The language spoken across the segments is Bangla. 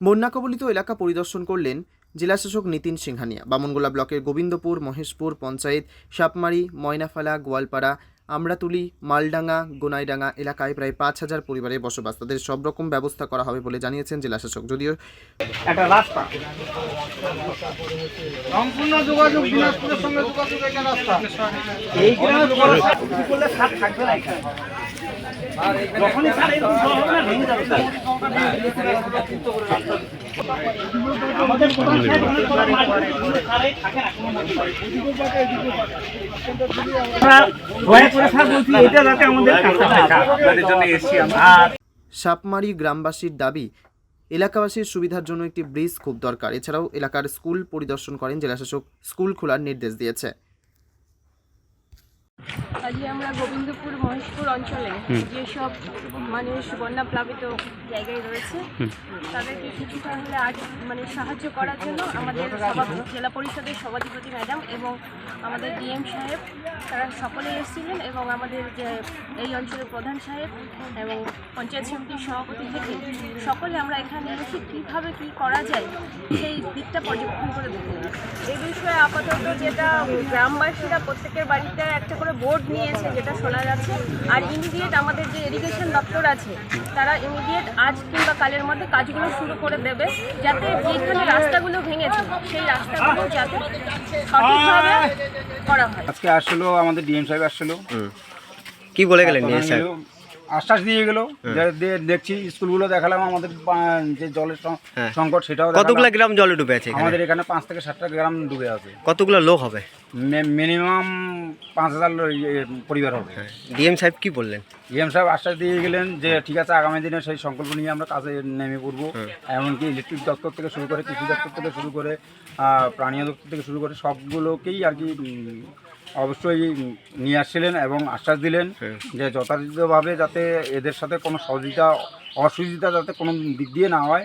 বন্যা কবলিত এলাকা পরিদর্শন করলেন জেলাশাসক নিতিন সিংহানিয়া। বামনগোলা ব্লকের গোবিন্দপুর, মহেশপুর পঞ্চায়েত, সাপমারি, ময়নাফালা, গোয়ালপাড়া, আমরাতুলি, মালডাঙ্গা, গোনাইডাঙ্গা এলাকায় প্রায় 5,000 পরিবারের বসবাস। তাদের সব রকম ব্যবস্থা করা হবে বলে জানিয়েছেন জেলাশাসক। যদিও একটা রাস্তা সম্পূর্ণ যোগাযোগ দিনাজপুরের সঙ্গে যোগাযোগ একটা রাস্তা এই গ্রামে করলে সার থাকবে না এখানে। যখনই সার এরকম হবে না ভেঙে যাবে স্যার। আমাদের প্রধান সাহেব অনেক বড় মাঠে সারাই থাকে না কোনো মতে। আমরা দয়া করে স্যার বলছি এটা যাতে আমাদের কাছে থাকে আপনাদের জন্য এসেছি আমরা। সাপমারি গ্রামবাসীর দাবি, এলাকাবাসীর সুবিধার জন্য একটি ব্রিজ খুব দরকার। এছাড়াও এলাকার স্কুল পরিদর্শন করেন জেলাশাসক। স্কুল খোলার নির্দেশ দিয়েছে। আজকে আমরা গোবিন্দপুর মহেশপুর অঞ্চলে যেসব মানুষ বন্যা প্লাবিত জায়গায় রয়েছে তাদেরকে কিছুটা হলে আজ সাহায্য করার জন্য আমাদের জেলা পরিষদের সভাধিপতি ম্যাডাম এবং আমাদের ডিএম সাহেব তারা সকলেই এসেছিলেন এবং আমাদের যে এই অঞ্চলের প্রধান সাহেব এবং পঞ্চায়েত সমিতির সভাপতি থেকে সকলে আমরা এখানে এসে কীভাবে কী করা যায় সেই দিকটা পর্যবেক্ষণ করে দেখুন। এই বিষয়ে আপাতত যেটা গ্রামবাসীরা প্রত্যেকের বাড়িতে একটা করে বোর্ড নিয়েছে যেটা শোনা যাচ্ছে, আর ইমিডিয়েট আমাদের যে ইরিগেশন দপ্তর আছে তারা ইমিডিয়েট আজ কিংবা কালের মধ্যে কাজগুলো শুরু করে দেবে, যাতে যেখানে রাস্তাগুলো ভেঙেছে সেই রাস্তাগুলো যাতে সঠিকভাবে করা হয়। আজকে আসলো আমাদের ডিএম সাহেব আসলো, কি বলে গেলেন ডিএম সাহেব? আশ্বাস দিয়ে গেল। দেখছি স্কুলগুলো দেখালাম, আমাদের যে জলের সংকট সেটাও কতগুলো গ্রাম জলে ডুবে আছে? আমাদের এখানে 5 থেকে 7টা গ্রাম ডুবে আছে। কতগুলো লোক হবে? মিনিমাম 5,000 পরিবার হবে। ডিএম সাহেব কি বললেন? ডিএম সাহেব আশ্বাস দিয়ে গেলেন যে ঠিক আছে, আগামী দিনে সেই সংকল্প নিয়ে আমরা কাজে নেমে পড়বো। এমনকি ইলেকট্রিক দপ্তর থেকে শুরু করে, কৃষি দপ্তর থেকে শুরু করে, প্রাণী দপ্তর থেকে শুরু করে সবগুলোকেই আর কি অবশ্যই নিয়ে আসছিলেন এবং আশ্বাস দিলেন যে যথাযথভাবে যাতে এদের সাথে কোনো অসুবিধা যাতে কোনো দিক দিয়ে না হয়,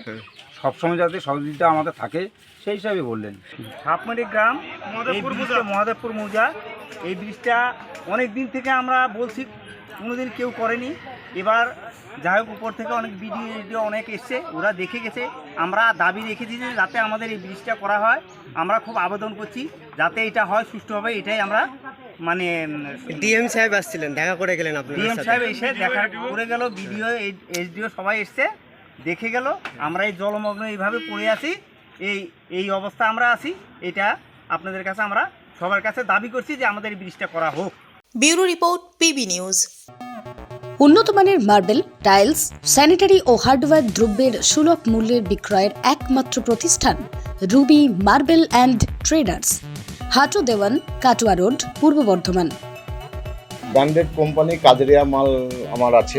সবসময় যাতে সহযোগিতা আমাদের থাকে সেই হিসাবে বললেন। সাপমারি গ্রাম মহাদেবপুর মৌজা, এই ব্রিজটা অনেক দিন থেকে আমরা বলছি, কোনোদিন কেউ করেনি। এবার যাই হোক, উপর থেকে অনেক ভিডিও অনেক এসছে, ওরা দেখে গেছে। আমরা দাবি রেখেছি যে যাতে আমাদের এই ব্রিজটা করা হয়। আমরা খুব আবেদন করছি যাতে এটা হয় সুষ্ঠুভাবে, এটাই আমরা ডিএম সাহেব আসছিলেন, দেখা করে গেলেন আপনি? ডিএম সাহেব এসে দেখা করে গেল, বিডিও এসডিও সবাই এসছে, দেখে গেল। আমরা এই জলমগ্ন এইভাবে পড়ে আছি, এই অবস্থা আমরা আছি। এটা আপনাদের কাছে আমরা সবার কাছে দাবি করছি যে আমাদের এই ব্রিজটা করা হোক। Bureau report, PB news. উন্নত মানের মার্বেল, টাইলস, স্যানিটারি ও হার্ডওয়্যার দ্রব্যের সুলভ মূল্যের বিক্রয়ের একমাত্র প্রতিষ্ঠান Ruby marble and Traders, Hatu Dewan, Katwa road, Purba Bardhaman. Branded company Kajaria মাল আমার আছে,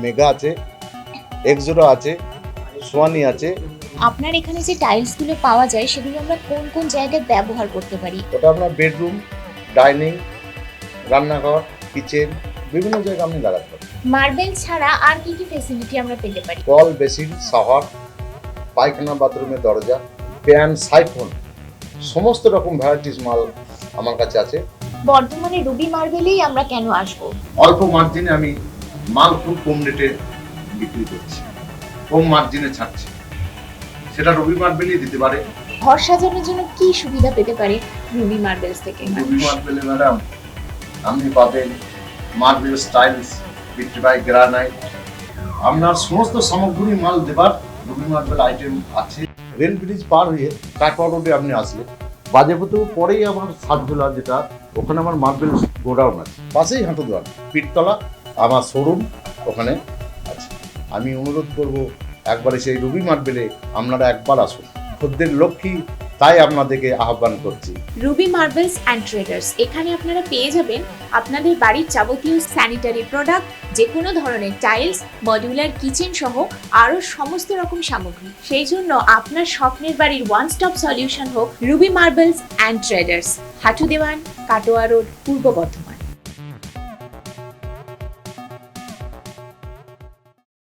মেগা আছে, এক্সোরো আছে, সোয়ানি আছে। আপনার এখানে যে টাইলসগুলো পাওয়া যায় সেগুলো আমরা কোন কোন জায়গায় ব্যবহার করতে পারি? ওটা আপনার বেডরুম, ডাইনিং, রান্নাঘর, কিচেন, বিভিন্ন জায়গায় আপনি লাগাতে পারেন। মার্বেল ছাড়া আর কি কি ফ্যাসিলিটি আমরা পেতে পারি? কল, বেসিন, শাওয়ার, পায়খানা, বাথরুমের দরজা, প্যান, সাইফোন, সমস্ত রকম ভ্যারাইটিস মাল আমার কাছে আছে। বর্ধমানে রুবি মার্বেলেই আমরা কেন আসবো? অল্প মার্জিনে আমি মাল খুব কম রেটে বিক্রি করছি, কম মার্জিনে ছাড়ছি, সেটা রুবি মার্বেলই দিতে পারে। ঘর সাজানোর জন্য কি সুবিধা পেতে পারে রুবি মার্বেলস থেকে? রুবি মার্বেলে ম্যাডাম আপনি পাবেন মার্বেল স্টাইলস, ভিট্রিফাই, গ্রানাইট, আপনার সমস্ত সামগ্রী মাল দেবার রুবি মার্বেল আইটেম আছে। রেল ব্রিজ পার হয়ে কাটোয়া রোডে আপনি আসলে বাজেপুর পরেই আমার সাতজোলা, যেটা ওখানে আমার মার্বেল গোডাউন আছে, পাশেই হাঁটু দোকান, পিঠতলা আমার শোরুম ওখানে আছে। আমি অনুরোধ করব একবারে সেই রুবি মার্বেলে আপনারা একবার আসুন, খদ্দের লক্ষ্মী তাই আপনাদেরকে আহ্বান করছি। রুবি মার্বেলস অ্যান্ড ট্রেডার্স, এখানে আপনারা পেয়ে যাবেন আপনাদের বাড়ির যাবতীয় স্যানিটারি প্রোডাক্ট, যে কোনো ধরনের টাইলস, মডিউলার কিচেন সহ আরও সমস্ত রকম সামগ্রী। সেই জন্য আপনার স্বপ্নের বাড়ির ওয়ান স্টপ সলিউশন হোক Ruby Marbles and Traders, Hatu Dewan, Katwa road, Purba Bardhaman.